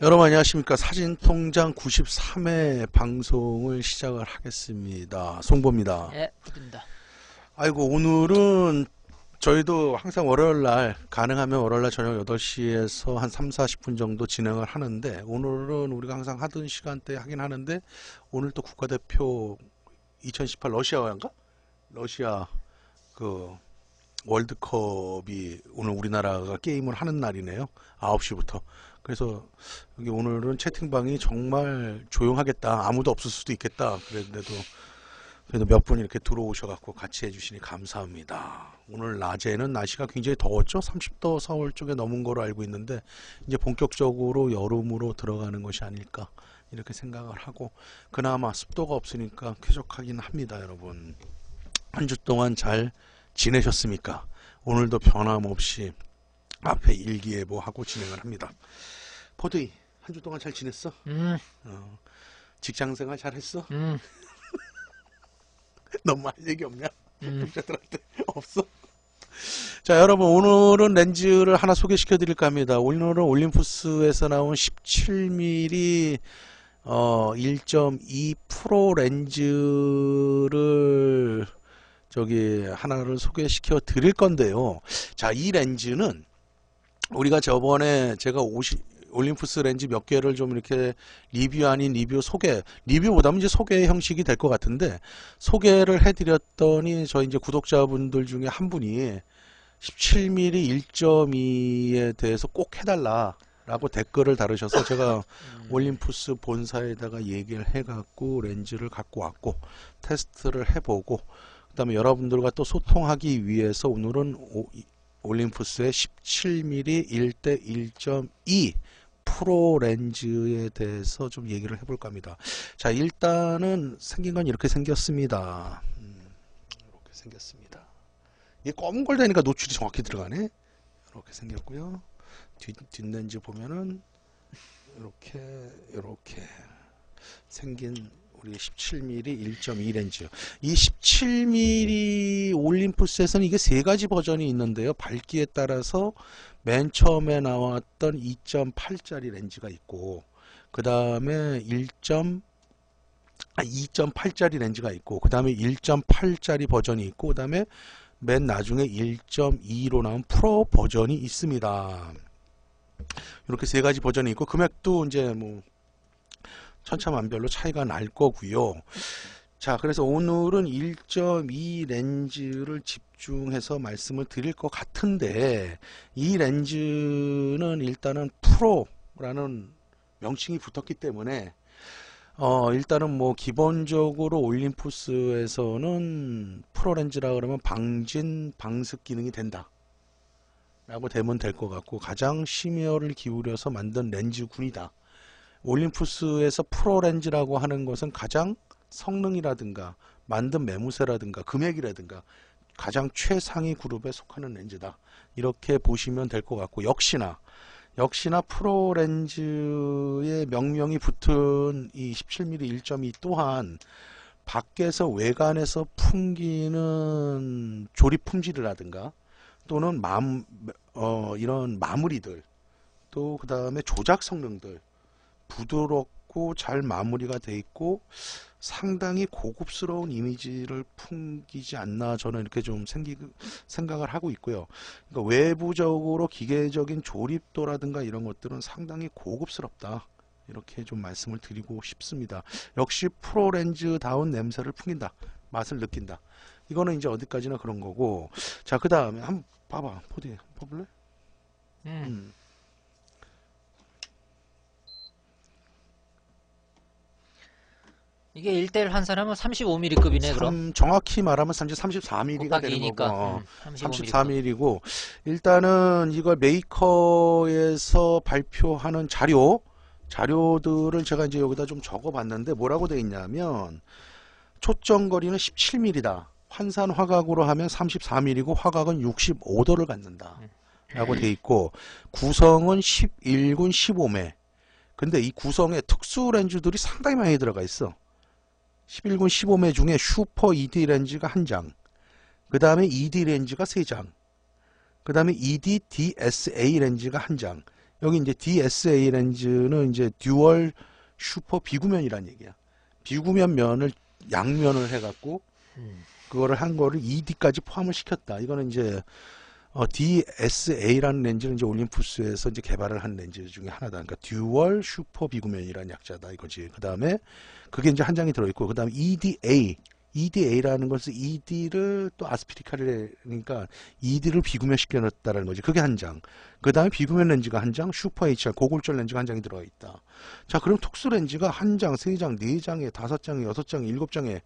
여러분 안녕하십니까. 사진통장 93회 방송을 시작을 하겠습니다. 송보입니다. 예, 부릅니다. 아이고, 오늘은 저희도 항상 월요일날 가능하면 월요일날 저녁 8시에서 한 3, 40분 정도 진행을 하는데, 오늘은 우리가 항상 하던 시간대에 하긴 하는데, 오늘 또 국가대표 2018 러시아인가? 러시아 그 월드컵이 오늘 우리나라가 게임을 하는 날이네요. 9시부터. 그래서 여기 오늘은 채팅방이 정말 조용하겠다. 아무도 없을 수도 있겠다. 그랬는데도 그래도 몇 분 이렇게 들어오셔갖고 같이 해주시니 감사합니다. 오늘 낮에는 날씨가 굉장히 더웠죠. 30도 서울 쪽에 넘은 거로 알고 있는데 이제 본격적으로 여름으로 들어가는 것이 아닐까 이렇게 생각을 하고, 그나마 습도가 없으니까 쾌적하긴 합니다. 여러분 한 주 동안 잘 지내셨습니까? 오늘도 변함없이 앞에 일기예보하고 진행을 합니다. 포드이 한 주 동안 잘 지냈어? 직장생활 잘했어? 너무 할 얘기 없냐? 독자들한테 없어? 자, 여러분 오늘은 렌즈를 하나 소개시켜 드릴까 합니다. 오늘은 올림푸스에서 나온 17mm 1.2 프로 렌즈를 하나를 소개시켜 드릴 건데요. 자, 이 렌즈는 우리가 저번에 제가 올림푸스 렌즈 몇 개를 좀 이렇게 리뷰 아닌 리뷰 리뷰보다는 이제 소개 형식이 될 것 같은데, 소개를 해드렸더니 저희 이제 구독자분들 중에 한 분이 17mm 1.2에 대해서 꼭 해달라라고 댓글을 달으셔서 제가 올림푸스 본사에다가 얘기를 해갖고 렌즈를 갖고 왔고 테스트를 해보고, 그 다음에 여러분들과 또 소통하기 위해서 오늘은 올림푸스의 17mm 1대 1.2 프로 렌즈에 대해서 좀 얘기를 해볼까 합니다. 자, 일단은 생긴 건 이렇게 생겼습니다. 이렇게 생겼습니다. 이게 검은 걸 대니까 노출이 정확히 들어가네. 이렇게 생겼고요. 뒷렌즈 보면은 이렇게 생긴 우리 17mm 1.2 렌즈. 이 17mm 올림푸스에서는 이게 세 가지 버전이 있는데요. 밝기에 따라서 맨 처음에 나왔던 2.8짜리 렌즈가 있고, 그 다음에 2.8짜리 렌즈가 있고, 그 다음에 1.8짜리 버전이 있고, 그 다음에 맨 나중에 1.2로 나온 프로 버전이 있습니다. 이렇게 세 가지 버전이 있고, 금액도 이제 뭐 천차만별로 차이가 날 거고요. 자, 그래서 오늘은 1.2 렌즈를 집중해서 말씀을 드릴 것 같은데, 이 렌즈는 일단은 프로라는 명칭이 붙었기 때문에 일단은 뭐 기본적으로 올림푸스에서는 프로 렌즈라 그러면 방진 방습 기능이 된다 라고 되면 될 것 같고, 가장 심혈을 기울여서 만든 렌즈군이다. 올림푸스에서 프로 렌즈라고 하는 것은 가장 성능이라든가 만든 매무새라든가 금액이라든가 가장 최상위 그룹에 속하는 렌즈다, 이렇게 보시면 될 것 같고, 역시나 프로 렌즈의 명명이 붙은 이 17mm 1.2 또한 밖에서 외관에서 풍기는 조립 품질이라든가 또는 이런 마무리들, 또 그 다음에 조작 성능들, 부드럽고 잘 마무리가 돼 있고 상당히 고급스러운 이미지를 풍기지 않나, 저는 이렇게 좀 생각을 하고 있고요. 그러니까 외부적으로 기계적인 조립도라든가 이런 것들은 상당히 고급스럽다, 이렇게 좀 말씀을 드리고 싶습니다. 역시 프로 렌즈다운 냄새를 풍긴다, 맛을 느낀다. 이거는 이제 어디까지나 그런 거고. 자, 그 다음에 한번 봐봐. 포디 봐볼래? 이게 1대1 환산하면 35mm급이네, 그럼. 정확히 말하면 34mm가 되는 거고, 2니까. 34mm고, 일단은 이걸 메이커에서 발표하는 자료들을 제가 이제 여기다 좀 적어 봤는데, 뭐라고 되어 있냐면 초점거리는 17mm다. 환산 화각으로 하면 34mm고 화각은 65도를 갖는다 라고 되어 있고, 구성은 11군 15매. 근데 이 구성에 특수 렌즈들이 상당히 많이 들어가 있어. 11군 15매 중에 슈퍼 ED 렌즈가 1장, 그 다음에 ED 렌즈가 3장, 그 다음에 ED DSA 렌즈가 1장, 여기 이제 DSA 렌즈는 이제 듀얼 슈퍼 비구면이란 얘기야. 비구면 면을 양면을 해갖고 그거를 한 거를 ED까지 포함을 시켰다. 이거는 이제 DSA라는 렌즈는 이제 올림푸스에서 이제 개발을 한 렌즈 중에 하나다. 그러니까 듀얼 슈퍼 비구면이라는 약자다 이거지. 그 다음에 그게 이제 한 장이 들어있고, 그 다음에 EDA라는 것은 ED를 또 아스피리카르니까 ED를 비구면 시켜놨다라는 거지. 그게 한 장. 그 다음에 비구면 렌즈가 한 장, 슈퍼 HR 고골절 렌즈가 한 장이 들어있다. 자, 그럼 특수 렌즈가 한 장, 세 장, 네 장에, 다섯 장에, 여섯 장에, 일곱 장에,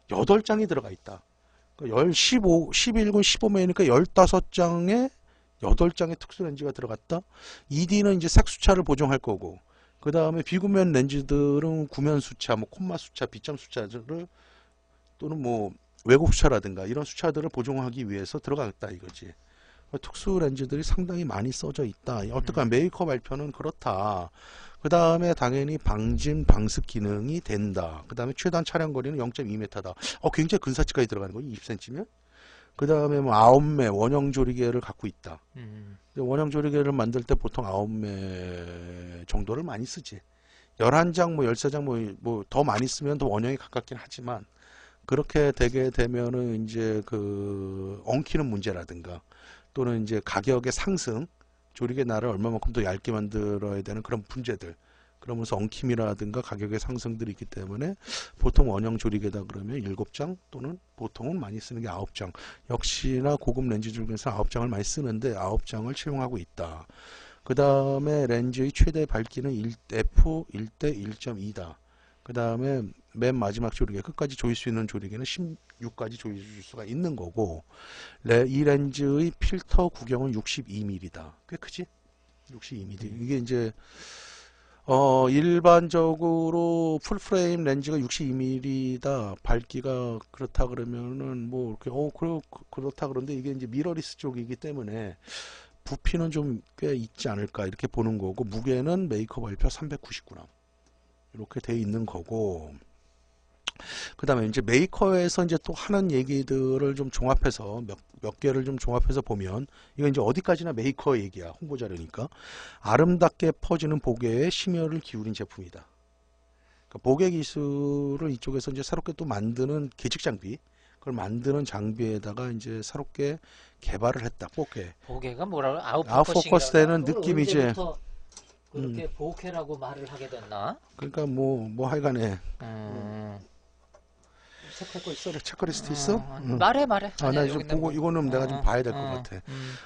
8장이 들어가 있다. 15, 11군 15매니까 15장에 8장의 특수 렌즈가 들어갔다. ED는 이제 색수차를 보정할 거고, 그 다음에 비구면 렌즈들은 구면 수차, 뭐 콤마 수차, 빗점 수차를 또는 뭐 왜곡 수차라든가 이런 수차들을 보정하기 위해서 들어갔다 이거지. 특수 렌즈들이 상당히 많이 써져 있다. 어떡한 메이커 발표는 그렇다. 그 다음에 당연히 방진 방습 기능이 된다. 그 다음에 최단 차량 거리는 0.2m다. 굉장히 근사치까지 들어가는 거지. 20cm면. 그 다음에 뭐 9매 원형 조리개를 갖고 있다. 원형 조리개를 만들 때 보통 9매 정도를 많이 쓰지. 11장 뭐 13장 뭐 더 많이 쓰면 더 원형에 가깝긴 하지만, 그렇게 되게 되면은 이제 그 엉키는 문제라든가 또는 이제 가격의 상승, 조리개 날을 얼마만큼 더 얇게 만들어야 되는 그런 문제들, 그러면서 엉킴이라든가 가격의 상승들이 있기 때문에 보통 원형 조리개다 그러면 7장 또는 보통은 많이 쓰는 게 9장. 역시나 고급 렌즈 중에서 9장을 많이 쓰는데 9장을 채용하고 있다. 그 다음에 렌즈의 최대 밝기는 F 1대 1.2다. 그 다음에 맨 마지막 조리개, 끝까지 조일 수 있는 조리개는 16까지 조일 수가 있는 거고, 이 렌즈의 필터 구경은 62mm다. 꽤 크지? 62mm. 이게 이제 일반적으로 풀프레임 렌즈가 62mm다. 밝기가 그렇다 그러면은 뭐 이렇게 그렇다 그런데 이게 이제 미러리스 쪽이기 때문에 부피는 좀 꽤 있지 않을까 이렇게 보는 거고, 무게는 메이커 발표 399g 이렇게 돼 있는 거고, 그 다음에 이제 메이커에서 이제 또 하는 얘기들을 좀 종합해서 몇 개를 좀 종합해서 보면, 이건 이제 어디까지나 메이커 얘기야. 홍보 자료니까. 아름답게 퍼지는 보게에 심혈을 기울인 제품이다. 그러니까 보게 기술을 이쪽에서 이제 새롭게 또 만드는 계측 장비, 그걸 만드는 장비에다가 이제 새롭게 개발을 했다. 보게가 뭐라고? 아웃포커스 되는 느낌이 이제 그렇게 보케라고 말을 하게 됐나? 그러니까 뭐 하여간에 체크리스트 있어? 말해. 나 아니야, 이제 여기 보고 뭐. 이거는 내가 좀 봐야 될 것 같아.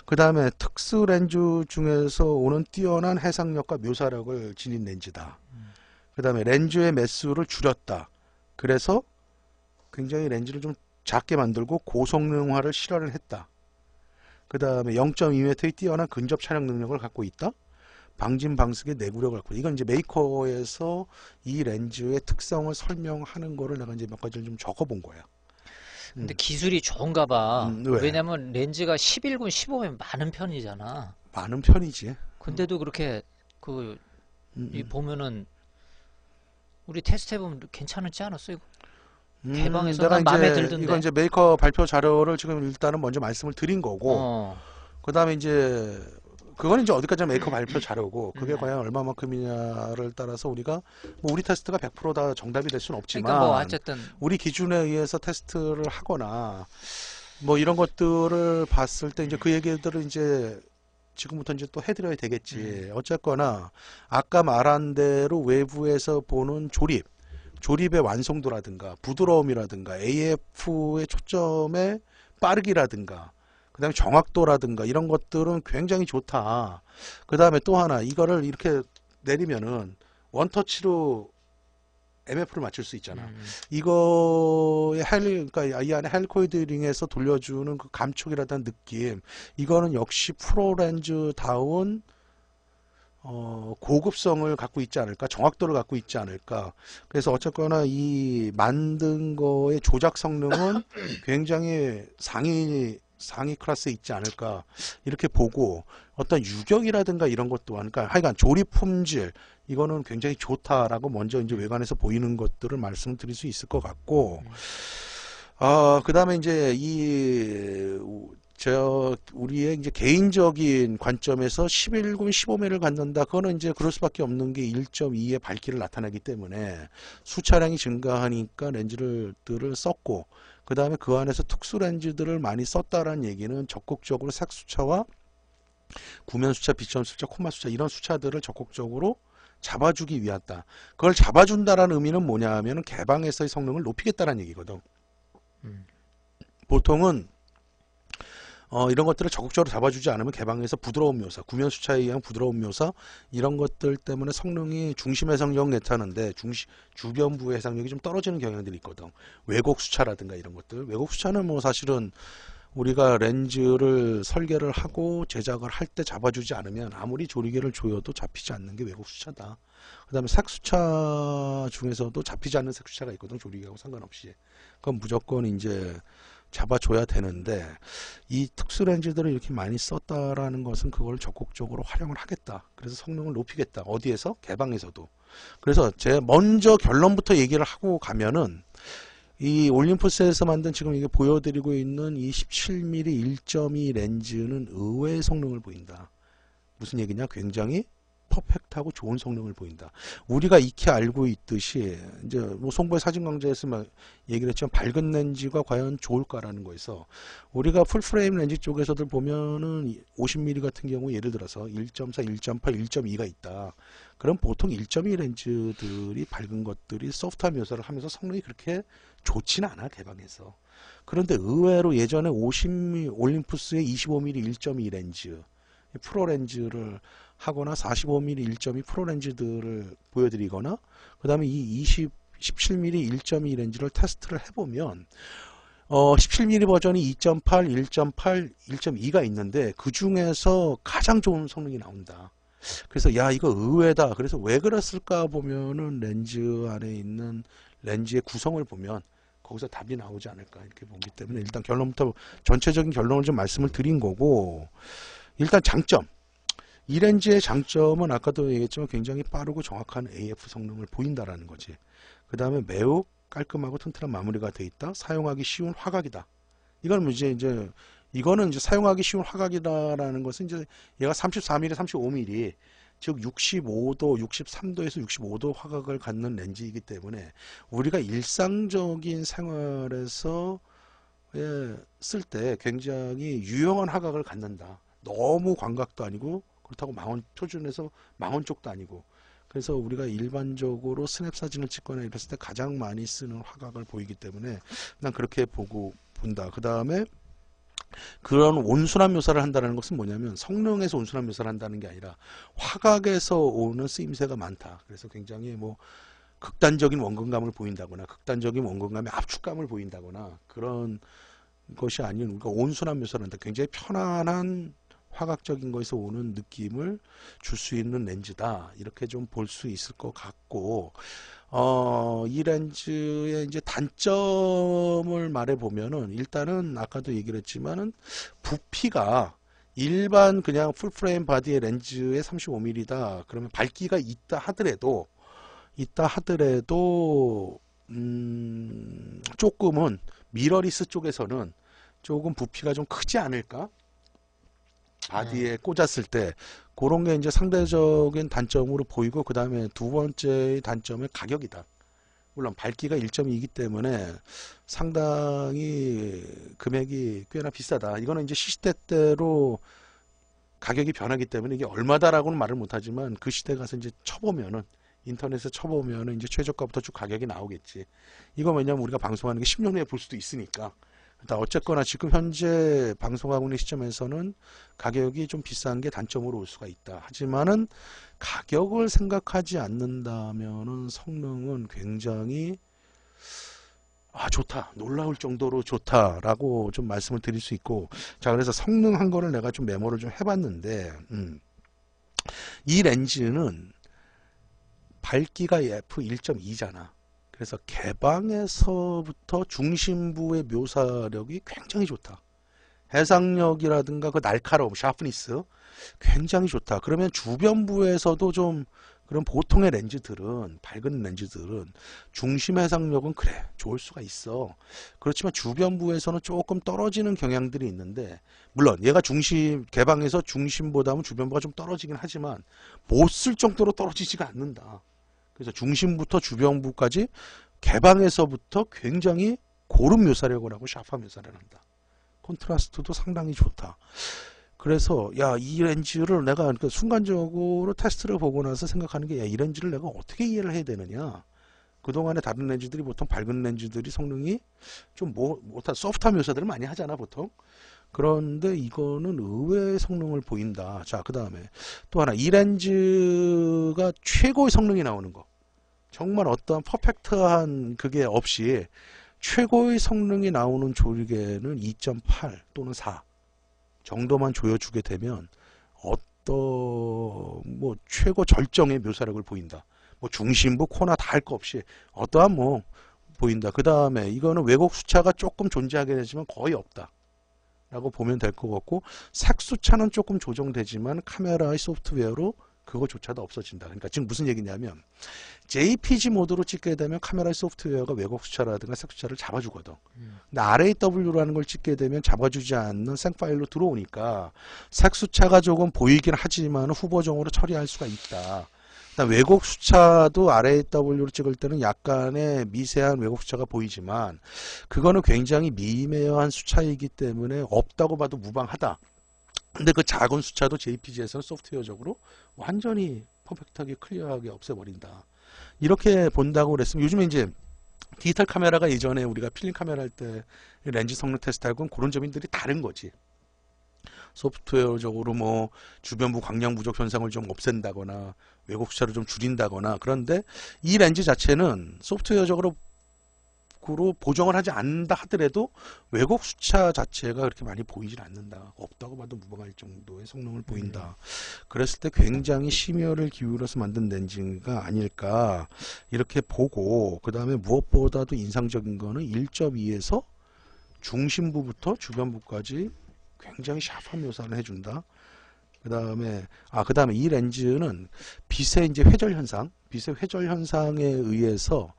그 다음에 특수 렌즈 중에서 오는 뛰어난 해상력과 묘사력을 지닌 렌즈다. 그 다음에 렌즈의 매수를 줄였다. 그래서 굉장히 렌즈를 좀 작게 만들고 고성능화를 실현을 했다. 그 다음에 0.2m의 뛰어난 근접 촬영 능력을 갖고 있다. 방진 방식의 내구력을 갖고, 이건 이제 메이커에서 이 렌즈의 특성을 설명하는 거를 내가 이제 몇 가지를 좀 적어 본 거야. 근데 기술이 좋은가 봐. 왜? 왜냐면 렌즈가 11군 15면 많은 편이잖아. 많은 편이지. 근데도 그렇게 이 보면은 우리 테스트 해보면 괜찮지 않았어 이거? 개방해서 내가 난 마음에 이제 들던데. 이건 이제 메이커 발표 자료를 지금 일단은 먼저 말씀을 드린 거고, 그 다음에 이제 그건 이제 어디까지나 메이커 발표 자료고, 그게 과연 얼마만큼이냐를 따라서 우리가 뭐 우리 테스트가 100% 다 정답이 될 수는 없지만, 그러니까 뭐 어쨌든 우리 기준에 의해서 테스트를 하거나 뭐 이런 것들을 봤을 때 이제 그 얘기들을 이제 지금부터 이제 또 해드려야 되겠지. 어쨌거나 아까 말한 대로 외부에서 보는 조립의 완성도라든가 부드러움이라든가 AF의 초점의 빠르기라든가 그 다음에 정확도라든가 이런 것들은 굉장히 좋다. 그 다음에 또 하나, 이거를 이렇게 내리면은 원터치로 MF를 맞출 수 있잖아. 이거의 그러니까 이 안에 헬코이드 링에서 돌려주는 그 감촉이라든가 느낌, 이거는 역시 프로렌즈다운 고급성을 갖고 있지 않을까, 정확도를 갖고 있지 않을까. 그래서 어쨌거나 이 만든 거의 조작 성능은 굉장히 상위 클래스에 있지 않을까 이렇게 보고, 어떤 유격이라든가 이런 것 또한, 그러니까 하여간 조립 품질, 이거는 굉장히 좋다라고 먼저 이제 외관에서 보이는 것들을 말씀드릴 수 있을 것 같고, 그 다음에 이제 우리의 이제 개인적인 관점에서 11군 15매를 갖는다. 그거는 이제 그럴 수밖에 없는 게 1.2의 밝기를 나타내기 때문에 수차량이 증가하니까 렌즈들을 썼고, 그 다음에 그 안에서 특수 렌즈들을 많이 썼다라는 얘기는 적극적으로 색수차와 구면수차, 비점수차, 코마수차 이런 수차들을 적극적으로 잡아주기 위하다. 그걸 잡아준다라는 의미는 뭐냐 하면 개방에서의 성능을 높이겠다는 얘기거든. 음. 보통은 이런 것들을 적극적으로 잡아주지 않으면 개방에서 부드러운 묘사, 구면수차에 의한 부드러운 묘사 이런 것들 때문에 성능이 중심 해상력 괜찮은데 주변부의 해상력이 좀 떨어지는 경향들이 있거든. 왜곡 수차라든가 이런 것들. 왜곡 수차는 뭐 사실은 우리가 렌즈를 설계를 하고 제작을 할 때 잡아주지 않으면 아무리 조리개를 조여도 잡히지 않는 게 왜곡 수차다. 그 다음에 색수차 중에서도 잡히지 않는 색수차가 있거든. 조리개하고 상관없이. 그건 무조건 이제 잡아줘야 되는데, 이 특수 렌즈들을 이렇게 많이 썼다라는 것은 그걸 적극적으로 활용을 하겠다. 그래서 성능을 높이겠다. 어디에서? 개방에서도. 그래서 제가 먼저 결론부터 얘기를 하고 가면은, 이 올림푸스에서 만든 지금 이게 보여드리고 있는 이 17mm 1.2 렌즈는 의외의 성능을 보인다. 무슨 얘기냐? 굉장히 퍼펙트하고 좋은 성능을 보인다. 우리가 익히 알고 있듯이 이제 뭐 송보의 사진 강좌에서 막 얘기를 했지만 밝은 렌즈가 과연 좋을까라는 거에서 우리가 풀프레임 렌즈 쪽에서들 보면은 50mm 같은 경우 예를 들어서 1.4, 1.8, 1.2가 있다. 그럼 보통 1.2 렌즈들이 밝은 것들이 소프트한 묘사를 하면서 성능이 그렇게 좋지는 않아 개방해서. 그런데 의외로 예전에 50mm 올림푸스의 25mm 1.2 렌즈 프로 렌즈를 하거나 45mm 1.2 프로 렌즈들을 보여드리거나 그 다음에 이 17mm 1.2 렌즈를 테스트를 해보면 17mm 버전이 2.8, 1.8, 1.2가 있는데 그 중에서 가장 좋은 성능이 나온다. 그래서 야 이거 의외다. 그래서 왜 그랬을까 보면은 렌즈 안에 있는 렌즈의 구성을 보면 거기서 답이 나오지 않을까 이렇게 보기 때문에 일단 결론부터 전체적인 결론을 좀 말씀을 드린 거고, 일단 장점. 이 렌즈의 장점은 아까도 얘기했지만 굉장히 빠르고 정확한 AF 성능을 보인다라는 거지. 그 다음에 매우 깔끔하고 튼튼한 마무리가 돼 있다. 사용하기 쉬운 화각이다. 이거는 이거는 이제 사용하기 쉬운 화각이다라는 것은 이제 얘가 34mm, 35mm, 즉 65도, 63도에서 65도 화각을 갖는 렌즈이기 때문에 우리가 일상적인 생활에서 쓸 때 굉장히 유용한 화각을 갖는다. 너무 광각도 아니고 그렇다고 망원 표준에서 망원 쪽도 아니고, 그래서 우리가 일반적으로 스냅 사진을 찍거나 이랬을 때 가장 많이 쓰는 화각을 보이기 때문에 난 그렇게 본다. 그 다음에 그런 온순한 묘사를 한다는 것은 뭐냐면 성능에서 온순한 묘사를 한다는 게 아니라 화각에서 오는 쓰임새가 많다. 그래서 굉장히 뭐 극단적인 원근감을 보인다거나 극단적인 원근감의 압축감을 보인다거나 그런 것이 아닌 우리가 온순한 묘사를 한다. 굉장히 편안한 화각적인 거에서 오는 느낌을 줄 수 있는 렌즈다. 이렇게 좀 볼 수 있을 것 같고, 이 렌즈의 이제 단점을 말해 보면은 일단은 아까도 얘기를 했지만은 부피가 일반 그냥 풀프레임 바디의 렌즈의 35mm다. 그러면 밝기가 있다 하더라도 조금은 미러리스 쪽에서는 조금 부피가 좀 크지 않을까? 바디에 꽂았을 때 그런 게 이제 상대적인 단점으로 보이고, 그 다음에 두 번째 단점은 가격이다. 물론 밝기가 1.2이기 때문에 상당히 금액이 꽤나 비싸다. 이거는 이제 시시때때로 가격이 변하기 때문에 이게 얼마다라고는 말을 못하지만 그 시대 가서 이제 쳐보면은 인터넷에 쳐보면은 이제 최저가부터 쭉 가격이 나오겠지. 이거 왜냐면 우리가 방송하는 게 10년 후에 볼 수도 있으니까. 어쨌거나 지금 현재 방송하고 있는 시점에서는 가격이 좀 비싼 게 단점으로 올 수가 있다. 하지만은 가격을 생각하지 않는다면은 성능은 굉장히 좋다. 놀라울 정도로 좋다라고 좀 말씀을 드릴 수 있고, 자, 그래서 성능 한 거를 내가 좀 메모를 좀 해봤는데, 이 렌즈는 밝기가 f1.2잖아. 그래서 개방에서부터 중심부의 묘사력이 굉장히 좋다. 해상력이라든가 그 날카로움, 샤프니스 굉장히 좋다. 그러면 주변부에서도 좀 그럼 보통의 렌즈들은, 밝은 렌즈들은 중심 해상력은 그래 좋을 수가 있어. 그렇지만 주변부에서는 조금 떨어지는 경향들이 있는데, 물론 얘가 중심 개방에서 중심보다는 주변부가 좀 떨어지긴 하지만 못 쓸 정도로 떨어지지가 않는다. 그래서 중심부터 주변부까지 개방에서부터 굉장히 고른 묘사력을 하고 샤프한 묘사를 한다. 콘트라스트도 상당히 좋다. 그래서 야, 이 렌즈를 내가 그러니까 순간적으로 테스트를 보고 나서 생각하는 게, 야, 이 렌즈를 내가 어떻게 이해를 해야 되느냐. 그동안에 다른 렌즈들이 보통 밝은 렌즈들이 성능이 좀 소프트한 묘사들을 많이 하잖아 보통. 그런데 이거는 의외의 성능을 보인다. 자, 그 다음에 또 하나, 이 렌즈가 최고의 성능이 나오는 거. 정말 어떤 퍼펙트한 그게 없이 최고의 성능이 나오는 조리개는 2.8 또는 4 정도만 조여주게 되면 뭐 최고 절정의 묘사력을 보인다. 뭐 중심부 코나 다 할 거 없이 어떠한 뭐 보인다. 그 다음에 이거는 왜곡 수차가 조금 존재하게 되지만 거의 없다 라고 보면 될 것 같고, 색수차는 조금 조정되지만 카메라의 소프트웨어로 그거조차도 없어진다. 그러니까 지금 무슨 얘기냐면, JPG 모드로 찍게 되면 카메라의 소프트웨어가 왜곡 수차라든가 색수차를 잡아주거든. 근데 RAW라는 걸 찍게 되면 잡아주지 않는 생파일로 들어오니까 색수차가 조금 보이긴 하지만 후보정으로 처리할 수가 있다. 왜곡 수차도 RAW로 찍을 때는 약간의 미세한 왜곡 수차가 보이지만 그거는 굉장히 미미한 수차이기 때문에 없다고 봐도 무방하다. 근데 그 작은 수차도 JPG에서는 소프트웨어적으로 완전히 퍼펙트하게 클리어하게 없애버린다. 이렇게 본다고 그랬으면, 요즘에 이제 디지털 카메라가 예전에 우리가 필름 카메라 할 때 렌즈 성능 테스트하고는 그런 점들이 다른 거지. 소프트웨어적으로 뭐 주변부 광량 부족 현상을 좀 없앤다거나 왜곡 수차를 좀 줄인다거나. 그런데 이 렌즈 자체는 소프트웨어적으로 보정을 하지 않는다 하더라도 왜곡 수차 자체가 그렇게 많이 보이질 않는다. 없다고 봐도 무방할 정도의 성능을 보인다. 그랬을 때 굉장히 심혈을 기울여서 만든 렌즈가 아닐까 이렇게 보고, 그 다음에 무엇보다도 인상적인 거는 1.2에서 중심부부터 주변부까지 굉장히 샤프한 묘사를 해준다. 그 다음에 이 렌즈는 빛의 이제 회절 현상에 의해서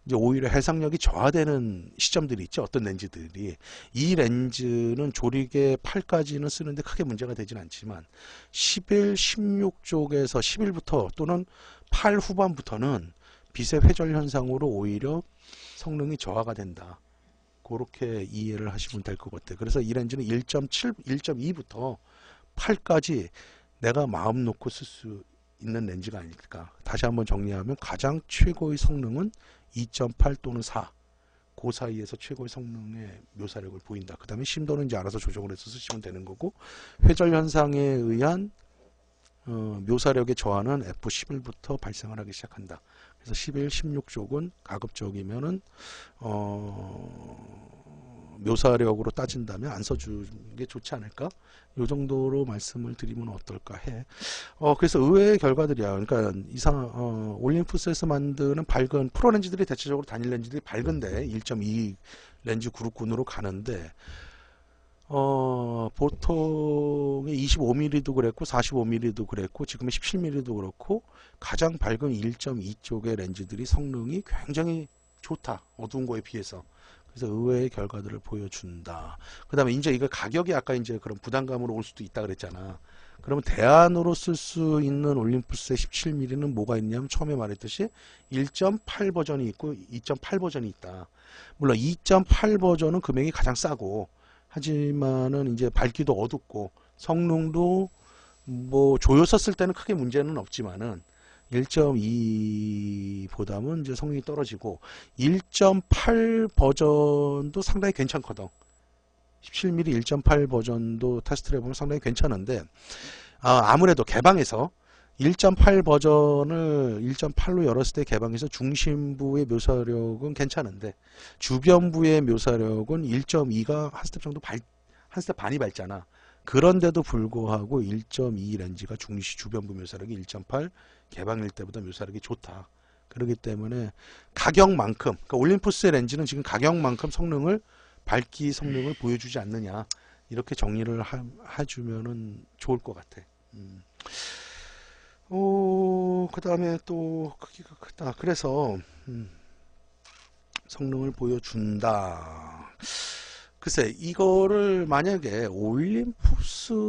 이제 오히려 해상력이 저하되는 시점들이 있죠. 어떤 렌즈들이. 이 렌즈는 조리개 8까지는 쓰는데 크게 문제가 되진 않지만 11, 16 쪽에서 11부터 또는 8 후반부터는 빛의 회절 현상으로 오히려 성능이 저하가 된다. 그렇게 이해를 하시면 될 것 같아요. 그래서 이 렌즈는 1.7, 1.2부터 8까지 내가 마음 놓고 쓸 수 있는 렌즈가 아닐까. 다시 한번 정리하면 가장 최고의 성능은 2.8 또는 4. 그 사이에서 최고의 성능의 묘사력을 보인다. 그 다음에 심도는 이제 알아서 조정을 해서 쓰시면 되는 거고, 회절 현상에 의한 묘사력의 저하는 F11부터 발생을 하기 시작한다. 그래서 11, 16 쪽은 가급적이면은 묘사력으로 따진다면 안 써주는 게 좋지 않을까? 이 정도로 말씀을 드리면 어떨까 해. 그래서 의외의 결과들이야. 그러니까 올림푸스에서 만드는 밝은 프로 렌즈들이 대체적으로 단일 렌즈들이 밝은데 1.2 렌즈 그룹군으로 가는데, 보통의 25mm도 그랬고 45mm도 그랬고 지금의 17mm도 그렇고 가장 밝은 1.2 쪽의 렌즈들이 성능이 굉장히 좋다. 어두운 거에 비해서. 그래서 의외의 결과들을 보여준다. 그 다음에 이제 이거 가격이 아까 이제 그런 부담감으로 올 수도 있다 그랬잖아. 그러면 대안으로 쓸 수 있는 올림푸스의 17mm는 뭐가 있냐면 처음에 말했듯이 1.8 버전이 있고 2.8 버전이 있다. 물론 2.8 버전은 금액이 가장 싸고, 하지만은 이제 밝기도 어둡고 성능도 뭐 조여 썼을 때는 크게 문제는 없지만은 1.2보다는 이제 성능이 떨어지고, 1.8 버전도 상당히 괜찮거든. 17mm 1.8 버전도 테스트를 해보면 상당히 괜찮은데, 아무래도 개방에서 1.8 버전을 1.8로 열었을 때 개방해서 중심부의 묘사력은 괜찮은데 주변부의 묘사력은 1.2가 한 스텝 정도 한 스텝 반이 밝잖아. 그런데도 불구하고 1.2 렌즈가 주변부 묘사력이 1.8 개방일 때보다 묘사력이 좋다. 그렇기 때문에 가격만큼, 그러니까 올림푸스의 렌즈는 지금 가격만큼 밝기 성능을 보여주지 않느냐, 이렇게 정리를 해주면은 좋을 것 같아. 그 다음에 또 크기가 크다. 그래서 성능을 보여준다. 글쎄, 이거를 만약에 올림푸스를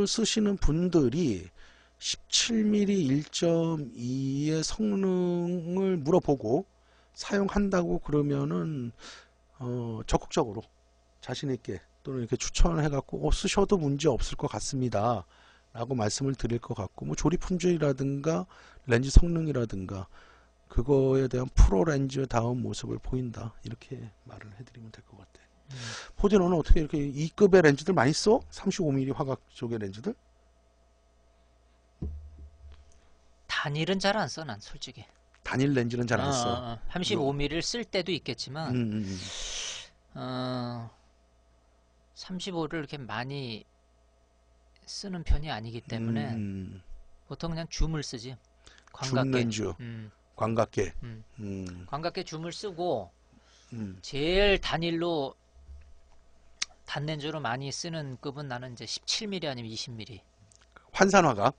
쓰시는 분들이 17mm 1.2의 성능을 물어보고 사용한다고 그러면은 적극적으로 자신 있게 또는 이렇게 추천을 해갖고 쓰셔도 문제 없을 것 같습니다. 라고 말씀을 드릴 것 같고, 뭐 조립 품질이라든가 렌즈 성능이라든가 그거에 대한 프로 렌즈 다운 모습을 보인다. 이렇게 말을 해드리면 될 것 같아. 포디 너는 어떻게 이렇게 2급의 렌즈들 많이 써? 35mm 화각 쪽의 렌즈들? 단일은 잘 안 써, 난 솔직히. 단일 렌즈는 잘 안 써. 35mm를 쓸 때도 있겠지만, 음. 35를 이렇게 많이 쓰는 편이 아니기 때문에 보통 그냥 줌을 쓰지. 줌 광각계. 렌즈, 광각계. 광각계 줌을 쓰고 음. 제일 단일로 단렌즈로 많이 쓰는 급은 나는 이제 17mm 아니면 20mm. 환산 화각.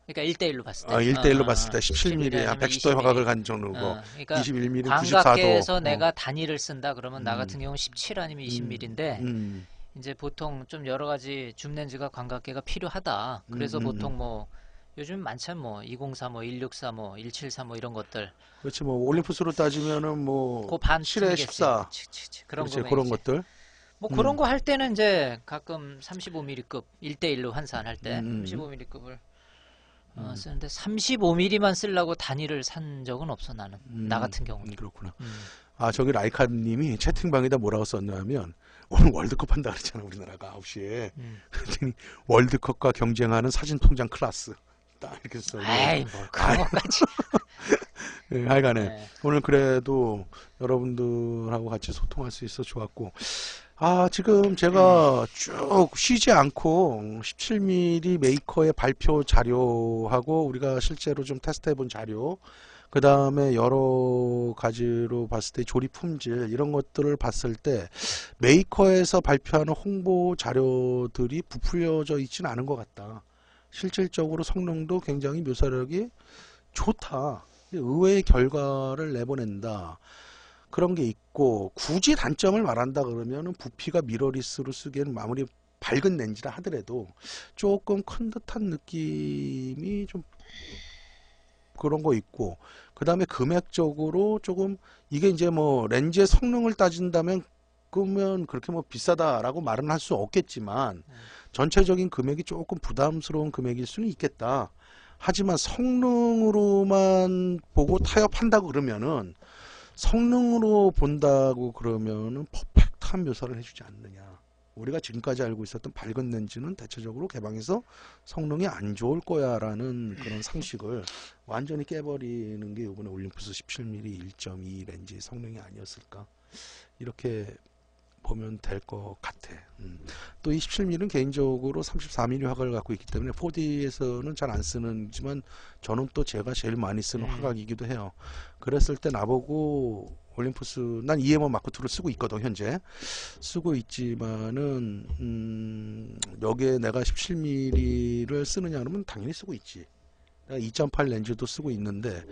그러니까 1대1로 봤을 때. 1대1로 봤을 때 17mm 한 아니면 110도의 화각을 20mm. 간 정도고, 그러니까 21mm 광각계에서 94도. 내가 단일을 쓴다 그러면 나 같은 경우는 17 아니면 20mm인데 이제 보통 좀 여러 가지 줌 렌즈가 광각계가 필요하다. 그래서 보통 뭐 요즘 많잖아. 뭐 204, 뭐 164, 뭐 174, 뭐 이런 것들. 그렇지, 뭐 올림푸스로 따지면은 뭐 그 7에 14. 그런 그렇지, 거면 그런 이제 것들. 뭐 그런 거 할 때는 이제 가끔 35mm급 1대1로 환산할 때 35mm급을 쓰는데 35mm만 쓰려고 단위를 산 적은 없어 나는. 나 같은 경우는. 그렇구나. 저기 라이카님이 채팅방에다 뭐라고 썼냐면, 오늘 월드컵 한다 그랬잖아, 우리나라가 9시에. 그랬더니 월드컵과 경쟁하는 사진 통장 클래스. 딱 이렇게 써. 에이, 뭐 그런 것까지. 네, 하여간에 네. 오늘 그래도 여러분들하고 같이 소통할 수 있어 좋았고, 지금 제가 쭉 쉬지 않고 17mm 메이커의 발표 자료하고 우리가 실제로 좀 테스트해 본 자료, 그 다음에 여러 가지로 봤을 때 조립 품질 이런 것들을 봤을 때 메이커에서 발표하는 홍보 자료들이 부풀려져 있지는 않은 것 같다. 실질적으로 성능도 굉장히 묘사력이 좋다. 의외의 결과를 내보낸다. 그런 게 있고, 굳이 단점을 말한다 그러면은 부피가 미러리스로 쓰기에는 아무리 밝은 렌즈라 하더라도 조금 큰 듯한 느낌이 좀 그런 거 있고, 그 다음에 금액적으로 조금 이게 이제 뭐 렌즈의 성능을 따진다면 그러면 그렇게 뭐 비싸다라고 말은 할 수 없겠지만 전체적인 금액이 조금 부담스러운 금액일 수는 있겠다. 하지만 성능으로만 보고 타협한다고 그러면은, 성능으로 본다고 그러면은 퍼펙트한 묘사를 해주지 않느냐. 우리가 지금까지 알고 있었던 밝은 렌즈는 대체적으로 개방해서 성능이 안 좋을 거야 라는 그런 상식을 완전히 깨버리는 게 이번에 올림푸스 17mm 1.2 렌즈의 성능이 아니었을까, 이렇게 보면 될 것 같아. 또 이 17mm는 개인적으로 34mm 화각을 갖고 있기 때문에 4D에서는 잘 안 쓰는지만 저는 또 제가 제일 많이 쓰는 화각이기도 해요. 그랬을 때 나보고 올림푸스, 난 EM1 마크2를 쓰고 있거든. 현재 쓰고 있지만은 여기에 내가 17mm를 쓰느냐 그러면 당연히 쓰고 있지. 내가 2.8 렌즈도 쓰고 있는데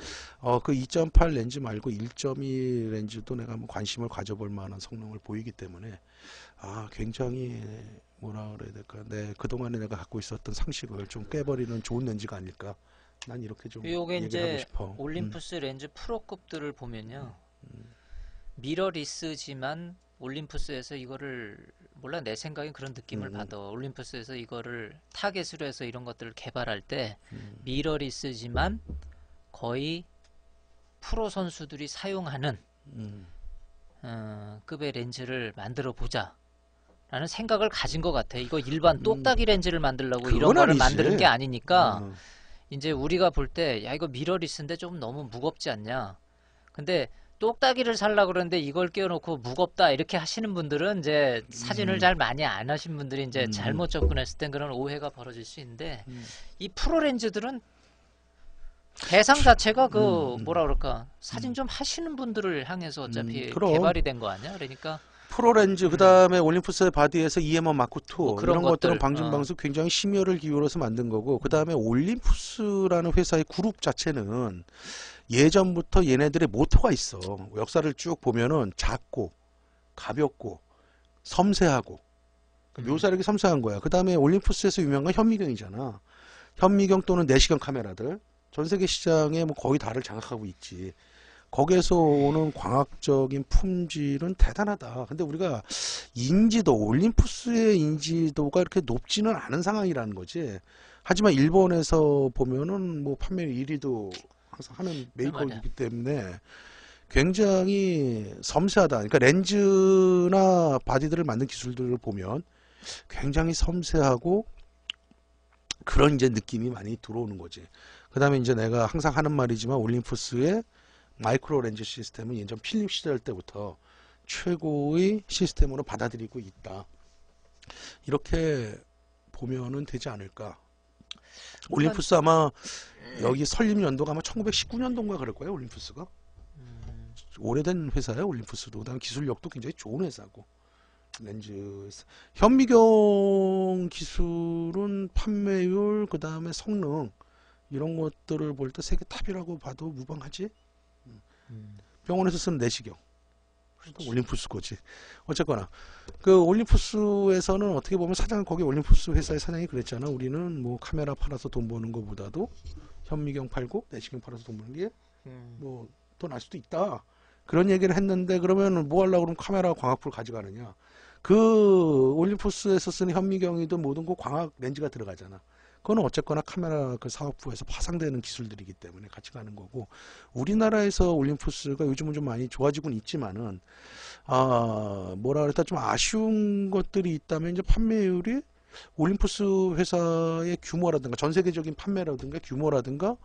그 2.8 렌즈 말고 1.2 렌즈도 내가 한번 관심을 가져볼 만한 성능을 보이기 때문에 굉장히 뭐라 그래야 될까, 그동안에 내가 갖고 있었던 상식을 좀 깨버리는 좋은 렌즈가 아닐까, 난 이렇게 좀 요게 얘기를 하고 이제 싶어. 올림푸스 렌즈 프로급들을 보면요. 미러리스지만 올림푸스에서 이거를, 몰라, 내 생각엔 그런 느낌을 받아. 올림푸스에서 이거를 타겟으로 해서 이런 것들을 개발할 때 미러리스지만 거의 프로 선수들이 사용하는 급의 렌즈를 만들어 보자 라는 생각을 가진 것 같아. 이거 일반 똑딱이 렌즈를 만들려고 이런 그건 거를 아니지. 만드는 게 아니니까 이제 우리가 볼 때, 야, 이거 미러리스인데 좀 너무 무겁지 않냐. 근데 똑딱이를 살라 그러는데 이걸 끼워놓고 무겁다 이렇게 하시는 분들은 이제 사진을 잘 많이 안 하신 분들이 이제 잘못 접근했을 땐 그런 오해가 벌어질 수 있는데, 이 프로 렌즈들은 대상 자체가 뭐라 그럴까, 사진 좀 하시는 분들을 향해서 어차피 그럼. 개발이 된 거 아니야? 그러니까 프로렌즈 그다음에 올림푸스의 바디에서 EM1 마크 2 뭐 그런 이런 것들은 것들, 방진 방수 굉장히 심혈을 기울여서 만든 거고 그다음에 올림푸스라는 회사의 그룹 자체는 예전부터 얘네들의 모토가 있어. 역사를 쭉 보면은 작고 가볍고 섬세하고 묘사력이 섬세한 거야. 그다음에 올림푸스에서 유명한 건 현미경이잖아. 현미경 또는 내시경 카메라들 전 세계 시장에 뭐 거의 다를 장악하고 있지. 거기에서 오는 광학적인 품질은 대단하다. 근데 우리가 인지도, 올림푸스의 인지도가 이렇게 높지는 않은 상황이라는 거지. 하지만 일본에서 보면은 뭐 판매 1위도 항상 하는 메이커이기 때문에 굉장히 섬세하다. 그러니까 렌즈나 바디들을 만든 기술들을 보면 굉장히 섬세하고 그런 이제 느낌이 많이 들어오는 거지. 그 다음에 이제 내가 항상 하는 말이지만 올림푸스의 마이크로 렌즈 시스템은 예전 필립 시절 때부터 최고의 시스템으로 받아들이고 있다. 이렇게 보면은 되지 않을까. 올림푸스 아마 여기 설립 연도가 아마 1919년도인가 그럴 거예요. 올림푸스가. 오래된 회사예요. 올림푸스도. 그다음에 기술력도 굉장히 좋은 회사고. 렌즈 현미경 기술은 판매율 그다음에 성능 이런 것들을 볼 때 세계 탑이라고 봐도 무방하지. 병원에서 쓰는 내시경 올림푸스 거지. 어쨌거나 그 올림푸스에서는 어떻게 보면 사장 거기 올림푸스 회사의 사장이 그랬잖아. 우리는 뭐 카메라 팔아서 돈 버는 것보다도 현미경 팔고 내시경 팔아서 돈 버는 게 뭐 더 날 수도 있다. 그런 얘기를 했는데 그러면 뭐 하려고 그러면 카메라 광학부를 가져가느냐. 그 올림푸스에서 쓰는 현미경이든 뭐든 그 광학 렌즈가 들어가잖아. 그거는 어쨌거나 카메라 그 사업부에서 파생되는 기술들이기 때문에 같이 가는 거고 우리나라에서 올림푸스가 요즘은 좀 많이 좋아지고는 있지만은 뭐라 그랬다 좀 아쉬운 것들이 있다면 이제 판매율이 올림푸스 회사의 규모라든가 전 세계적인 판매라든가 규모라든가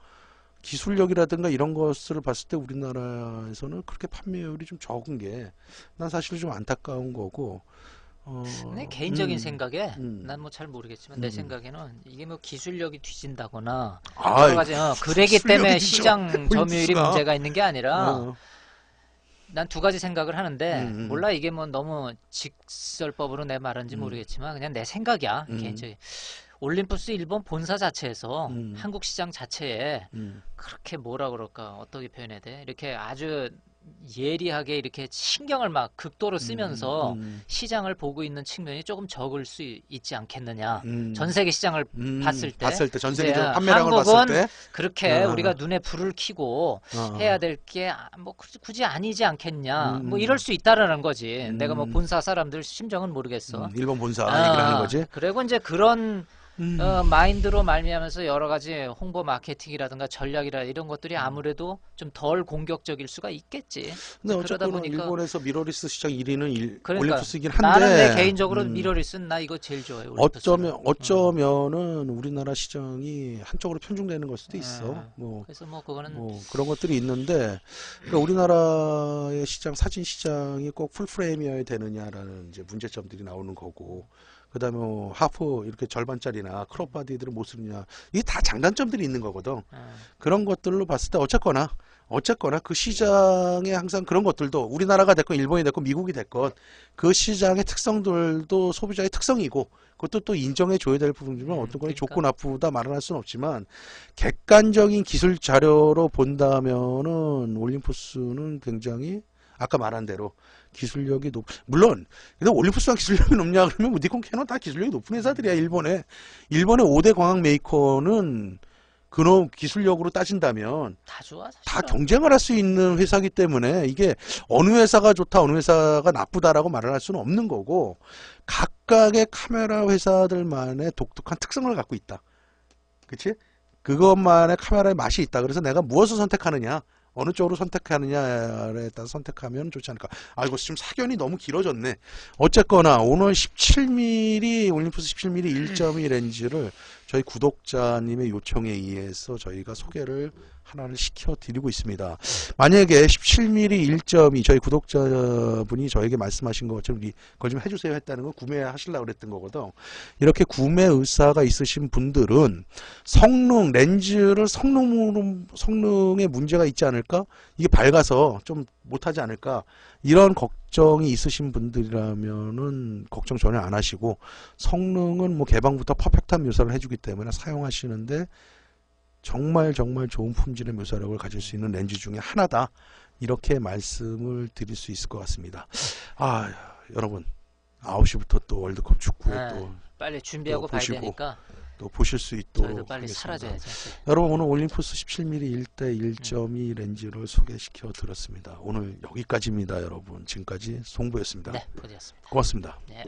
기술력이라든가 이런 것을 봤을 때 우리나라에서는 그렇게 판매율이 좀 적은 게 난 사실 좀 안타까운 거고 내 개인적인 생각에 난 뭐 잘 모르겠지만 내 음. 생각에는 이게 뭐 기술력이 뒤진다거나 아, 여러 가지 그러기 때문에 기술력이 시장 뒤져. 점유율이 올림푸스가. 문제가 있는 게 아니라 어, 난 두 가지 생각을 하는데 음. 몰라 이게 뭐 너무 직설법으로 내 말인지 모르겠지만 그냥 내 생각이야 개인적인 올림푸스 일본 본사 자체에서 한국 시장 자체에 그렇게 뭐라 그럴까 어떻게 표현해야 돼 이렇게 아주 예리하게 이렇게 신경을 막 극도로 쓰면서 시장을 보고 있는 측면이 조금 적을 수 있지 않겠느냐. 전 세계 시장을 봤을 때 전 이제 세계적으로 판매량을 봤을 한국은 때 그렇게 어. 우리가 눈에 불을 켜고 해야 될 게 뭐 굳이 아니지 않겠냐. 뭐 이럴 수 있다라는 거지. 내가 뭐 본사 사람들 심정은 모르겠어. 일본 본사 얘기를 하는 거지. 그리고 이제 그런 마인드로 말미암아서 여러 가지 홍보 마케팅이라든가 전략이라 이런 것들이 아무래도 좀 덜 공격적일 수가 있겠지. 근데 그러다 어쨌거나 보니까 일본에서 미러리스 시장 1위는 그러니까 올림푸스이긴 한데 나는 내 개인적으로 미러리스는 나 이거 제일 좋아해. 어쩌면은 우리나라 시장이 한쪽으로 편중되는 걸 수도 있어. 그래서 뭐 그거는 뭐 그런 것들이 있는데 그러니까 우리나라의 시장 사진 시장이 꼭 풀프레임이어야 되느냐라는 이제 문제점들이 나오는 거고. 그다음에 뭐 하프 이렇게 절반짜리나 크롭 바디들을 못 쓰느냐 이게 다 장단점들이 있는 거거든. 그런 것들로 봤을 때 어쨌거나 그 시장에 항상 그런 것들도 우리나라가 됐건 일본이 됐건 미국이 됐건 그 시장의 특성들도 소비자의 특성이고 그것도 또 인정해 줘야 될 부분이지만 어떤 거니 좋고 나쁘다 말은 할 수는 없지만 객관적인 기술 자료로 본다면은 올림푸스는 굉장히 아까 말한 대로 기술력이 물론 근데 올림푸스가 기술력이 높냐 그러면 뭐 니콘 캐논 다 기술력이 높은 회사들이야. 일본의 5대 광학 메이커는 그놈 기술력으로 따진다면 다 좋아. 다 경쟁을 할 수 있는 회사기 때문에 이게 어느 회사가 좋다 어느 회사가 나쁘다라고 말을 할 수는 없는 거고 각각의 카메라 회사들만의 독특한 특성을 갖고 있다. 그치? 그것만의 카메라의 맛이 있다. 그래서 내가 무엇을 선택하느냐 어느 쪽으로 선택하느냐에 따라 선택하면 좋지 않을까. 이거 지금 사견이 너무 길어졌네. 어쨌거나 오늘 17mm 올림푸스 17mm 1.2 렌즈를 저희 구독자님의 요청에 의해서 저희가 소개를 하나를 시켜드리고 있습니다. 만약에 17mm 1.2 저희 구독자분이 저에게 말씀하신 것처럼 그걸 좀 해주세요 했다는 건 구매하시려고 그랬던 거거든. 이렇게 구매 의사가 있으신 분들은 렌즈를 성능에 문제가 있지 않을까? 이게 밝아서 좀 못하지 않을까? 이런 걱정이 있으신 분들이라면은 걱정 전혀 안 하시고, 성능은 뭐 개방부터 퍼펙트한 묘사를 해주기 때문에 사용하시는데 정말 정말 좋은 품질의 묘사력을 가질 수 있는 렌즈 중에 하나다, 이렇게 말씀을 드릴 수 있을 것 같습니다. 아, 여러분 9시부터 또 월드컵 축구에 네, 또 빨리 준비하고 봐야 보시고 되니까 또 보실 수 저희도 있도록 빨리 하겠습니다. 사라져야죠. 여러분, 오늘 올림푸스 17mm 1대 1.2 렌즈를 소개시켜 드렸습니다. 오늘 여기까지입니다. 여러분, 지금까지 송부였습니다. 네, 보셨습니다. 고맙습니다. 네.